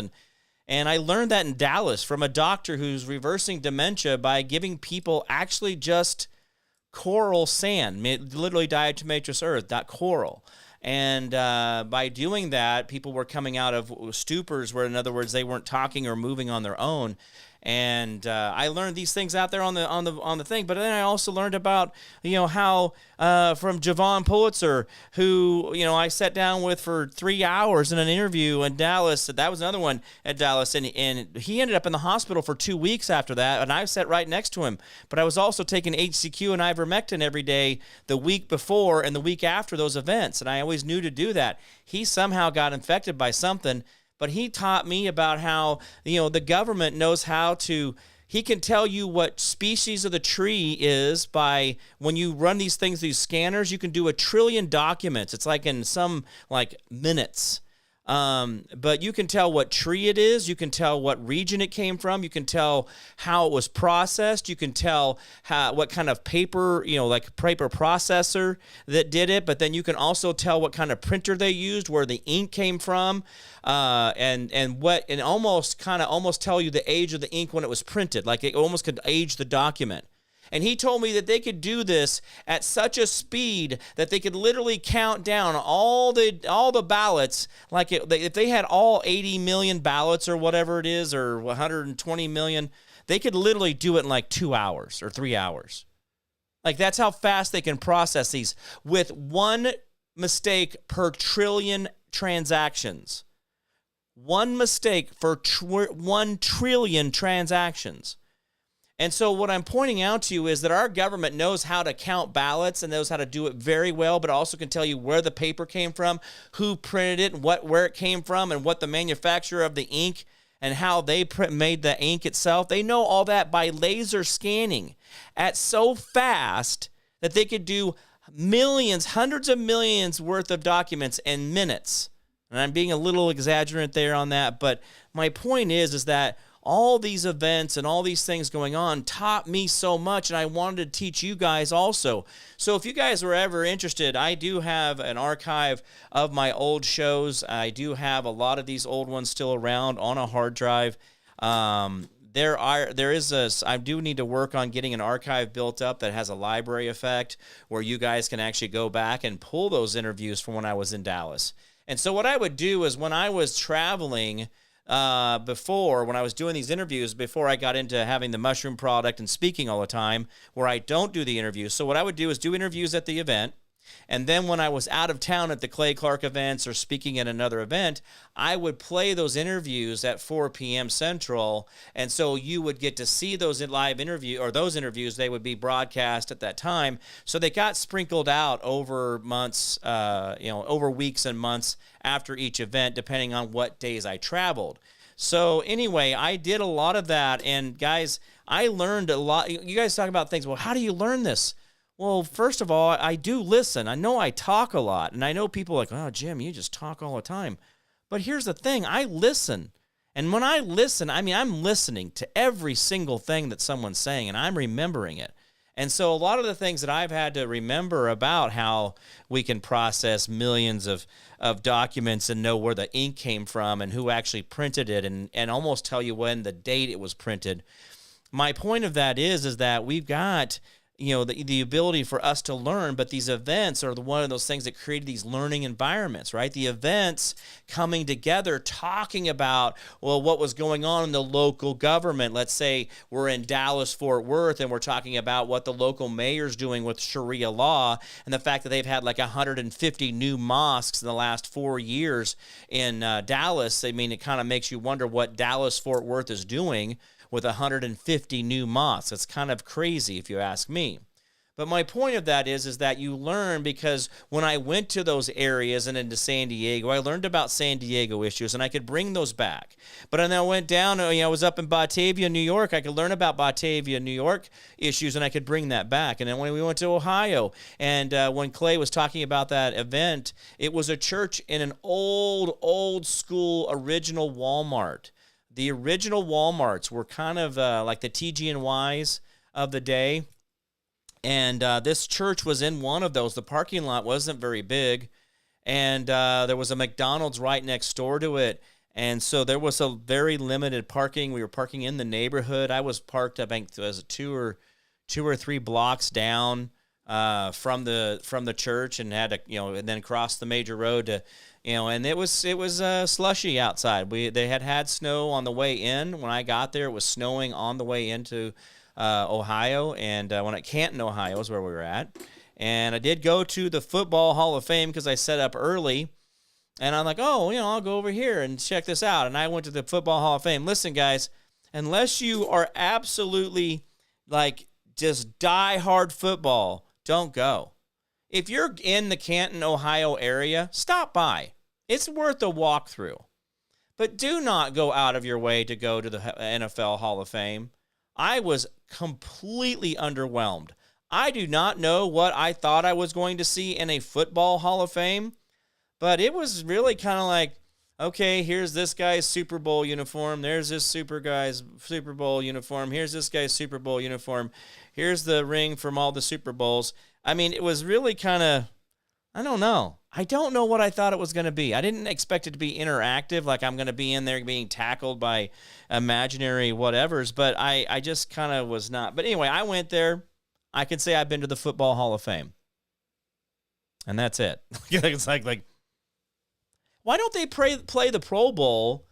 And I learned that in Dallas from a doctor who's reversing dementia by giving people actually just coral sand, literally diatomaceous earth, not coral. And by doing that, people were coming out of stupors where, in other words, they weren't talking or moving on their own. And I learned these things out there on the thing. But then I also learned about, how from Javon Pulitzer, who, I sat down with for 3 hours in an interview in Dallas. That was another one at Dallas. And he ended up in the hospital for 2 weeks after that. And I sat right next to him. But I was also taking HCQ and ivermectin every day the week before and the week after those events. And I always knew to do that. He somehow got infected by something. But he taught me about how, the government knows how to, he can tell you what species of the tree is by, when you run these things, these scanners, you can do 1 trillion documents. It's in some minutes. But you can tell what tree it is. You can tell what region it came from. You can tell how it was processed. You can tell what kind of paper, paper processor that did it. But then you can also tell what kind of printer they used, where the ink came from, and almost tell you the age of the ink when it was printed. It almost could age the document. And he told me that they could do this at such a speed that they could literally count down all the ballots. If they had all 80 million ballots or whatever it is, or 120 million, they could literally do it in 2 hours or 3 hours. That's how fast they can process these with one mistake per trillion transactions. One mistake for 1 trillion transactions. And so what I'm pointing out to you is that our government knows how to count ballots and knows how to do it very well, but also can tell you where the paper came from, who printed it, and where it came from, and what the manufacturer of the ink and how they made the ink itself. They know all that by laser scanning at so fast that they could do millions, hundreds of millions worth of documents in minutes. And I'm being a little exaggerant there on that, but my point is that all these events and all these things going on taught me so much, and I wanted to teach you guys also. So if you guys were ever interested, I do have an archive of my old shows. I do have a lot of these old ones still around on a hard drive. I do need to work on getting an archive built up that has a library effect where you guys can actually go back and pull those interviews from when I was in Dallas. And so what I would do is when I was traveling before, when I was doing these interviews, before I got into having the mushroom product and speaking all the time, where I don't do the interviews. So what I would do is do interviews at the event. And then when I was out of town at the Clay Clark events or speaking at another event, I would play those interviews at 4 p.m. Central. And so you would get to see those live interview or those interviews. They would be broadcast at that time. So they got sprinkled out over months, over weeks and months after each event, depending on what days I traveled. So anyway, I did a lot of that. And guys, I learned a lot. You guys talk about things. Well, how do you learn this? Well, first of all, I do listen. I know I talk a lot, and I know people are like, oh, Jim, you just talk all the time. But here's the thing. I listen. And when I listen, I mean, I'm listening to every single thing that someone's saying, and I'm remembering it. And so a lot of the things that I've had to remember about how we can process millions of documents and know where the ink came from and who actually printed it and almost tell you when the date it was printed. My point of that is that we've got the ability for us to learn, but these events are one of those things that created these learning environments, right? The events coming together, talking about, well, what was going on in the local government. Let's say we're in Dallas, Fort Worth, and we're talking about what the local mayor's doing with Sharia law and the fact that they've had like 150 new mosques in the last 4 years in Dallas. I mean, it kind of makes you wonder what Dallas, Fort Worth is doing with 150 new mosques. It's kind of crazy if you ask me. But my point of that is that you learn, because when I went to those areas and into San Diego, I learned about San Diego issues and I could bring those back. But then I went down, I was up in Batavia, New York. I could learn about Batavia, New York issues and I could bring that back. And then when we went to Ohio, and when Clay was talking about that event, it was a church in an old school original Walmart. The original Walmarts were kind of like the TG&Ys of the day. And this church was in one of those. The parking lot wasn't very big. And there was a McDonald's right next door to it. And so there was a very limited parking. We were parking in the neighborhood. I was parked, I think, as two or three blocks down from the church, and had to, and then cross the major road to, and it was slushy outside. They had snow on the way in. When I got there, it was snowing on the way into Ohio, and Canton, Ohio is where we were at. And I did go to the Football Hall of Fame because I set up early, and I'm like, I'll go over here and check this out. And I went to the Football Hall of Fame. Listen, guys, unless you are absolutely like just die-hard football, don't go. If you're in the Canton, Ohio area, stop by. It's worth a walkthrough. But do not go out of your way to go to the NFL Hall of Fame. I was completely underwhelmed. I do not know what I thought I was going to see in a football Hall of Fame, but it was really kind of like, okay, here's this guy's Super Bowl uniform. There's this guy's Super Bowl uniform. Here's this guy's Super Bowl uniform. Here's the ring from all the Super Bowls. I mean, it was really kind of, I don't know. I don't know what I thought it was going to be. I didn't expect it to be interactive, like I'm going to be in there being tackled by imaginary whatevers, but I just kind of was not. But anyway, I went there. I could say I've been to the Football Hall of Fame. And that's it. It's like, why don't they play the Pro Bowl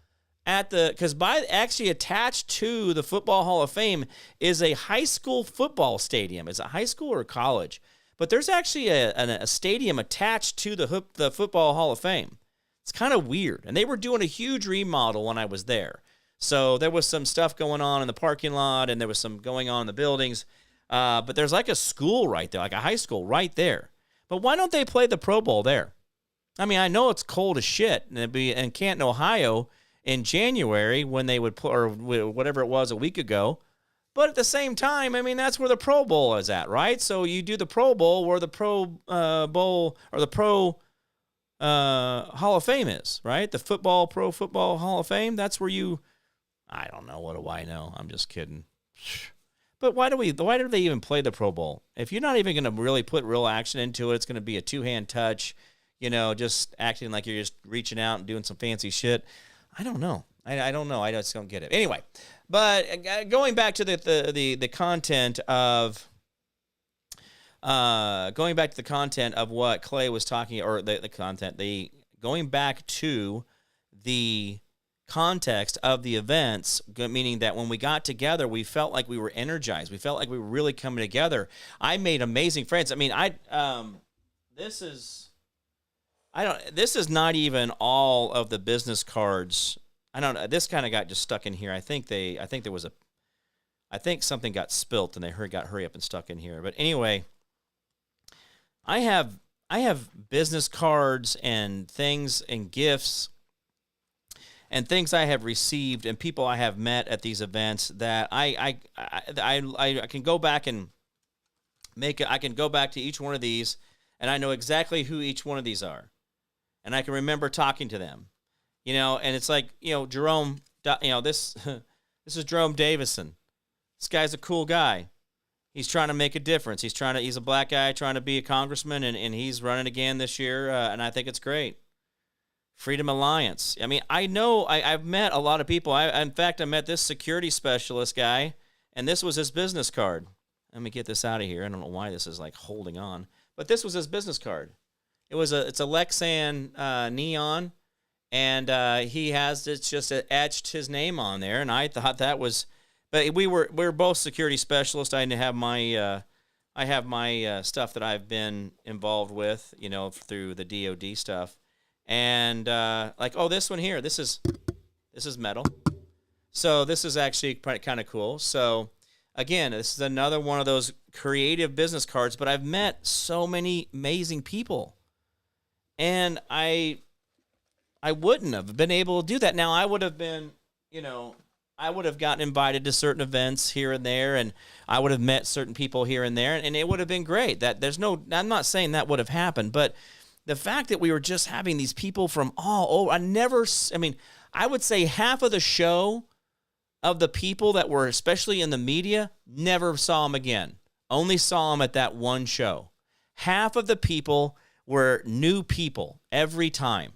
because actually attached to the Football Hall of Fame is a high school football stadium. Is it high school or college? But there's actually a stadium attached to the Football Hall of Fame. It's kind of weird. And they were doing a huge remodel when I was there. So there was some stuff going on in the parking lot, and there was some going on in the buildings. But there's like a school right there, like a high school right there. But why don't they play the Pro Bowl there? I mean, I know it's cold as shit, and it'd be in Canton, Ohio in January when they would play, or whatever it was a week ago. But at the same time, I mean, that's where the Pro Bowl is at, right? So you do the Pro Bowl where the Pro Bowl or the Pro Hall of Fame is, right? The Pro Football Hall of Fame, that's where you I don't know. What do I know? I'm just kidding. But why do they even play the Pro Bowl? If you're not even going to really put real action into it, it's going to be a two-hand touch, just acting like you're just reaching out and doing some fancy shit. I don't know. I don't know. I just don't get it. Anyway, but going back to the content of what Clay was talking, or going back to the context of the events, meaning that when we got together, we felt like we were energized. We felt like we were really coming together. I made amazing friends. I mean, this is not even all of the business cards. I don't know. This kind of got just stuck in here. I think something got spilt and they got hurry up and stuck in here. But anyway, I have business cards and things and gifts and things I have received and people I have met at these events that I can go back and I can go back to each one of these and I know exactly who each one of these are. And I can remember talking to them, and it's like, Jerome, this is Jerome Davison. This guy's a cool guy. He's trying to make a difference. He's a black guy trying to be a congressman and he's running again this year. And I think it's great. Freedom Alliance. I mean, I know I've met a lot of people. In fact, I met this security specialist guy, and this was his business card. Let me get this out of here. I don't know why this is like holding on, but this was his business card. It's a Lexan neon, and it's just etched his name on there, and I thought that was. But we're both security specialists. I have my stuff that I've been involved with, through the DoD stuff. And this one here, this is metal. So this is actually kind of cool. So again, this is another one of those creative business cards, but I've met so many amazing people. And I wouldn't have been able to do that. Now I would have been, I would have gotten invited to certain events here and there, and I would have met certain people here and there, and it would have been great. I'm not saying that would have happened, but the fact that we were just having these people from all over, I would say half of the show of the people that were especially in the media never saw them again. Only saw them at that one show. Half of the people were new people every time.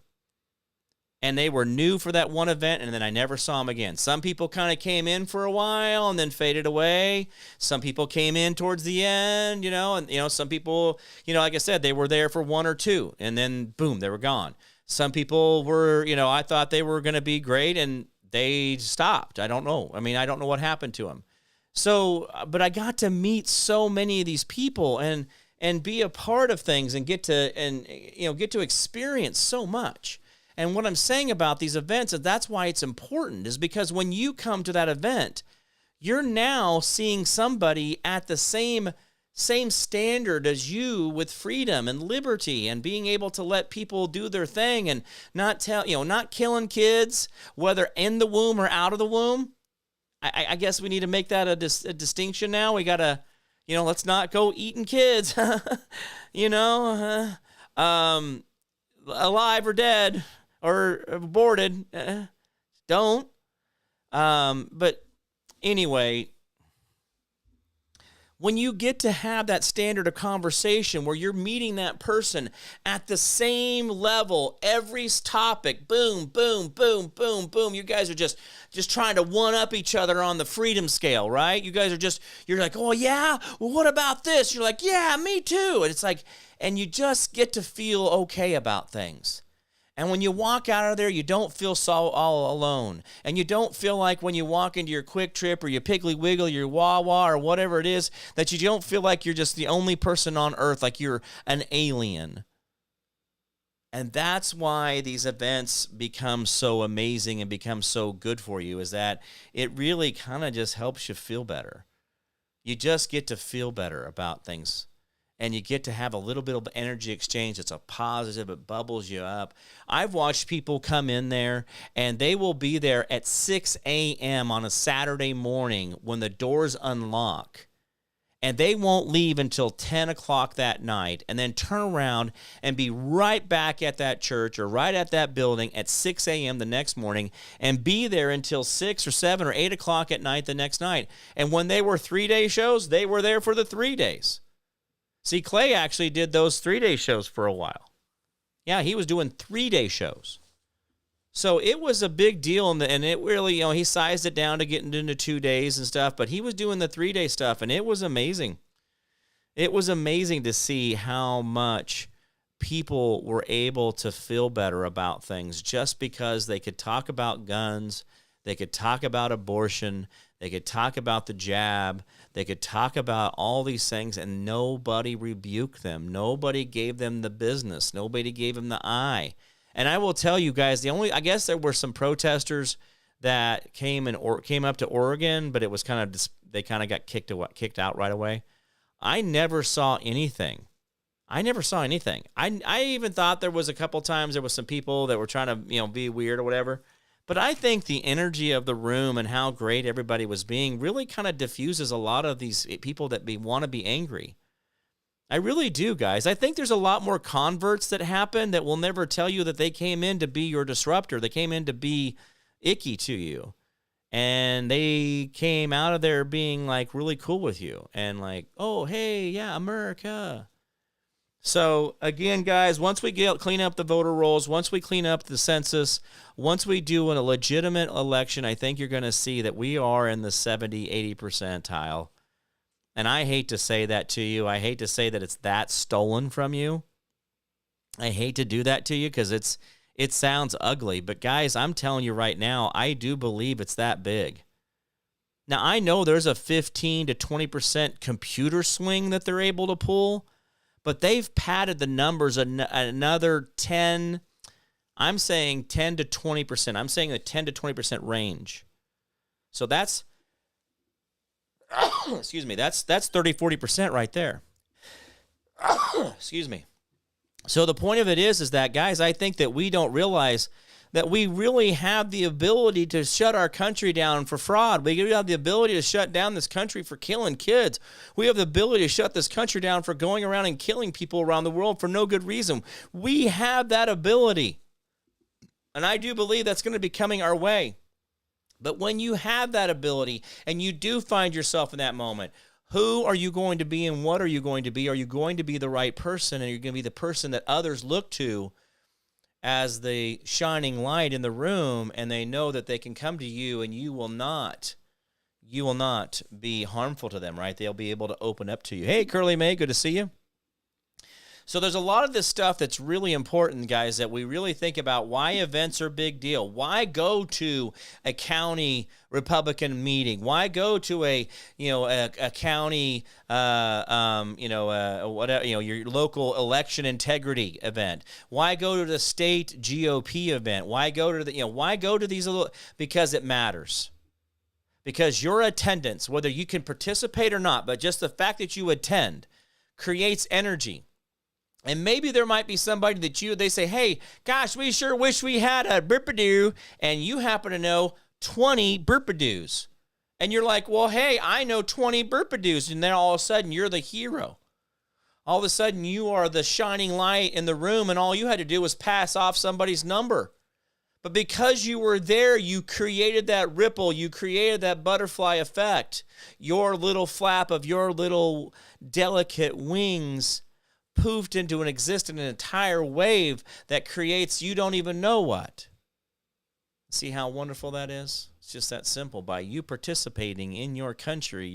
And they were new for that one event, and then I never saw them again. Some people kind of came in for a while and then faded away. Some people came in towards the end, and some people, like I said, they were there for one or two, and then boom, they were gone. Some people were, I thought they were going to be great, and they stopped. I don't know. I don't know what happened to them. So, but I got to meet so many of these people and be a part of things and get to experience so much. And what I'm saying about these events is that's why it's important, is because when you come to that event, you're now seeing somebody at the same standard as you with freedom and liberty and being able to let people do their thing and not killing kids, whether in the womb or out of the womb. I guess we need to make that a distinction now. We got to, let's not go eating kids, alive or dead. Or aborted, don't. But anyway, when you get to have that standard of conversation where you're meeting that person at the same level, every topic, boom, boom, boom, boom, boom. You guys are just trying to one-up each other on the freedom scale, right? You guys are you're like, oh, yeah? Well, what about this? You're like, yeah, me too. And it's like, and you just get to feel okay about things. And when you walk out of there, you don't feel so all alone. And you don't feel like when you walk into your Quick Trip or your Piggly Wiggly, your Wawa or whatever it is, that you don't feel like you're just the only person on earth, like you're an alien. And that's why these events become so amazing and become so good for you, is that it really kind of just helps you feel better. You just get to feel better about things. And you get to have a little bit of energy exchange. It's a positive. It bubbles you up. I've watched people come in there, and they will be there at 6 a.m. on a Saturday morning when the doors unlock. and they won't leave until 10 o'clock that night, and then turn around and be right back at that church or right at that building at 6 a.m. the next morning and be there until 6 or 7 or 8 o'clock at night the next night. And when they were 3-day shows, they were there for the 3 days. See, Clay actually did those 3-day shows for a while. Yeah, he was doing 3-day shows. So it was a big deal, and it really, he sized it down to getting into 2 days and stuff, but he was doing the 3-day stuff, and it was amazing. It was amazing to see how much people were able to feel better about things just because they could talk about guns, they could talk about abortion, they could talk about the jab, they could talk about all these things, and nobody rebuked them. Nobody gave them the business. Nobody gave them the eye. And I will tell you guys, I guess there were some protesters that came up to Oregon, but it was they kind of got kicked out right away. I never saw anything. I even thought there was a couple times there was some people that were trying to, be weird or whatever. But I think the energy of the room and how great everybody was being really kind of diffuses a lot of these people that want to be angry. I really do, guys. I think there's a lot more converts that happen that will never tell you that they came in to be your disruptor. They came in to be icky to you. And they came out of there being like really cool with you and like, oh, hey, yeah, America. So again, guys, once we clean up the voter rolls, once we clean up the census, once we do a legitimate election, I think you're going to see that we are in the 70, 80 percentile. And I hate to say that to you. I hate to say that it's that stolen from you. I hate to do that to you because it sounds ugly. But guys, I'm telling you right now, I do believe it's that big. Now, I know there's a 15 to 20% computer swing that they're able to pull, but they've padded the numbers another 10. I'm saying 10 to 20%. I'm saying the 10 to 20% range. So that's excuse me, that's 30, 40% right there. Excuse me. So the point of it is that, guys, I think that we don't realize that we really have the ability to shut our country down for fraud. We have the ability to shut down this country for killing kids. We have the ability to shut this country down for going around and killing people around the world for no good reason. We have that ability. And I do believe that's going to be coming our way. But when you have that ability and you do find yourself in that moment, who are you going to be and what are you going to be? Are you going to be the right person, and you're going to be the person that others look to as the shining light in the room, and they know that they can come to you and you will not be harmful to them, right? They'll be able to open up to you. Hey, Curly May, good to see you. So there's a lot of this stuff that's really important, guys, that we really think about why events are a big deal. Why go to a county Republican meeting? Why go to a county, your local election integrity event? Why go to the state GOP event? Why go to these because it matters. Because your attendance, whether you can participate or not, but just the fact that you attend creates energy. And maybe there might be somebody that they say, hey, gosh, we sure wish we had a burpadoo, and you happen to know 20 burpadoos. And you're like, well, hey, I know 20 burpadoos, and then all of a sudden you're the hero. All of a sudden you are the shining light in the room, and all you had to do was pass off somebody's number. But because you were there, you created that ripple, you created that butterfly effect. Your little flap of your little delicate wings poofed into an entire wave that creates you don't even know what. See how wonderful that is? It's just that simple. By you participating in your country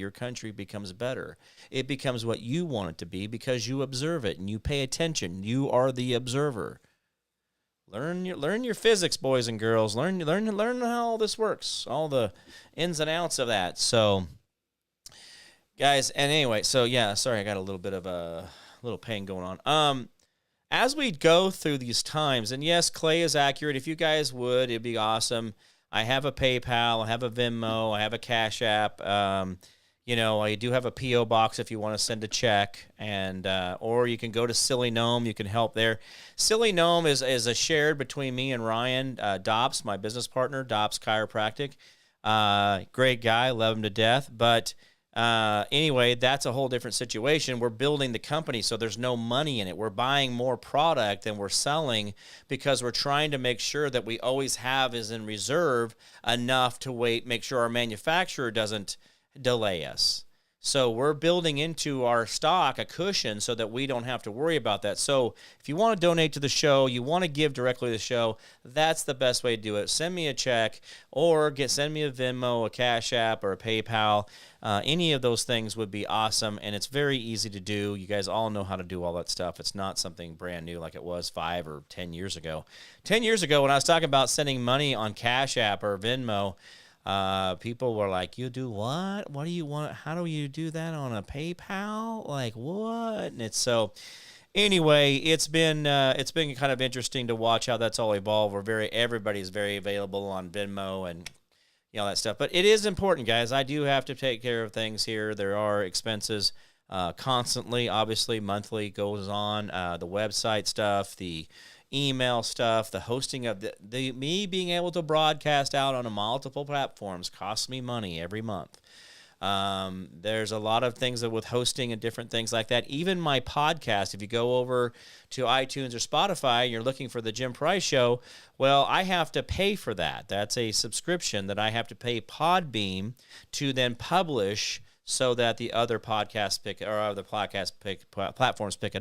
becomes better. It becomes what you want it to be because you observe it and you pay attention. You are the observer. Learn your physics, boys and girls. Learn how all this works, all the ins and outs of that. So, guys, and anyway, so yeah, sorry, I got a little bit of a little pain going on. As we go through these times, and yes, Clay is accurate. If you guys would, it'd be awesome. I have a PayPal, I have a Venmo, I have a Cash App. I do have a P.O. box if you want to send a check, and or you can go to Silly Gnome. You can help there. Silly Gnome is a shared between me and Ryan Dobbs, my business partner, Dobbs Chiropractic. Great guy, love him to death, but Anyway, that's a whole different situation. We're building the company, so there's no money in it. We're buying more product than we're selling because we're trying to make sure that we always have is in reserve enough to make sure our manufacturer doesn't delay us. So we're building into our stock a cushion so that we don't have to worry about that. So if you want to donate to the show, you want to give directly to the show, that's the best way to do it. Send me a check or send me a Venmo, a Cash App, or a PayPal. Any of those things would be awesome, and it's very easy to do. You guys all know how to do all that stuff. It's not something brand new like it was 5 or 10 years ago. 10 years ago when I was talking about sending money on Cash App or Venmo, people were like, you do what? What do you want? How do you do that on a PayPal? Like what? And it's so anyway, it's been kind of interesting to watch how that's all evolved. Everybody's very available on Venmo and that stuff. But it is important, guys. I do have to take care of things here. There are expenses constantly, obviously, monthly goes on. The website stuff, the email stuff, the hosting of me being able to broadcast out on multiple platforms costs me money every month. There's a lot of things with hosting and different things like that. Even my podcast, if you go over to iTunes or Spotify and you're looking for the Jim Price Show, well, I have to pay for that. That's a subscription that I have to pay Podbeam to then publish so that the other platforms pick it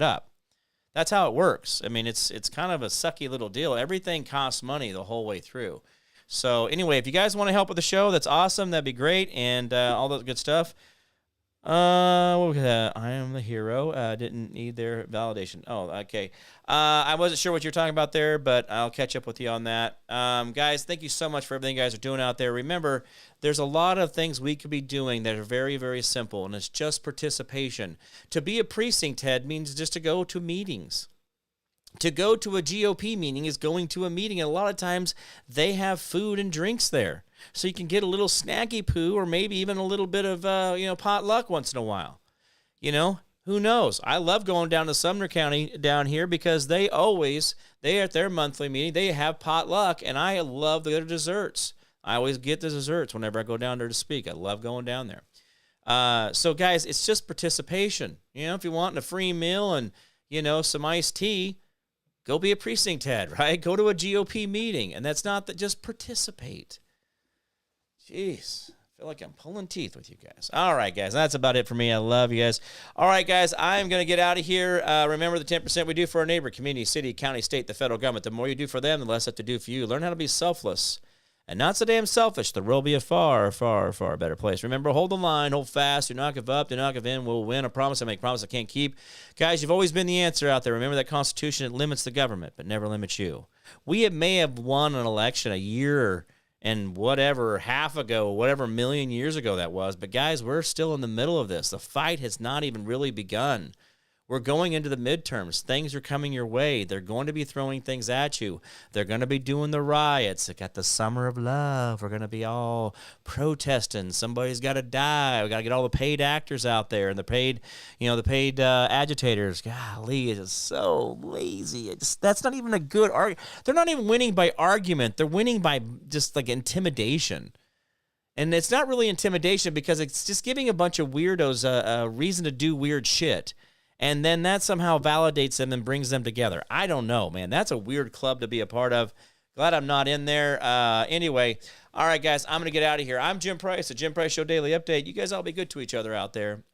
up. That's how it works. I mean, it's kind of a sucky little deal. Everything costs money the whole way through. So anyway, if you guys want to help with the show, that's awesome. That'd be great, and all that good stuff. I am the hero. Didn't need their validation. Oh, okay. I wasn't sure what you're talking about there, but I'll catch up with you on that. Guys, thank you so much for everything you guys are doing out there. Remember, there's a lot of things we could be doing that are very, very simple, and it's just participation. To be a precinct head means just to go to meetings. To go to a GOP meeting is going to a meeting, and a lot of times they have food and drinks there. So you can get a little snacky poo or maybe even a little bit of, potluck once in a while. Who knows? I love going down to Sumner County down here because they at their monthly meeting, they have potluck, and I love their desserts. I always get the desserts whenever I go down there to speak. I love going down there. So, guys, it's just participation. If you want a free meal and, some iced tea, go be a precinct head, right? Go to a GOP meeting, and that's not that. Just participate. Jeez, I feel like I'm pulling teeth with you guys. All right, guys, that's about it for me. I love you guys. All right, guys, I'm going to get out of here. Remember the 10% we do for our neighbor, community, city, county, state, the federal government. The more you do for them, the less they have to do for you. Learn how to be selfless and not so damn selfish. The world will be a far, far, far better place. Remember, hold the line, hold fast, do not give up, do not give in. We'll win. I promise I make promise I can't keep. Guys, you've always been the answer out there. Remember that Constitution, it limits the government, but never limits you. We may have won an election a year and whatever, half ago, whatever million years ago that was. But guys, we're still in the middle of this. The fight has not even really begun. We're going into the midterms. Things are coming your way. They're going to be throwing things at you. They're going to be doing the riots. They got the summer of love. We're going to be all protesting. Somebody's got to die. We got to get all the paid actors out there and the paid agitators. Golly, it's so lazy. That's not even a good argument. They're not even winning by argument. They're winning by just like intimidation. And it's not really intimidation because it's just giving a bunch of weirdos a reason to do weird shit. And then that somehow validates them and brings them together. I don't know, man. That's a weird club to be a part of. Glad I'm not in there. Anyway, all right, guys, I'm going to get out of here. I'm Jim Price, the Jim Price Show Daily Update. You guys all be good to each other out there.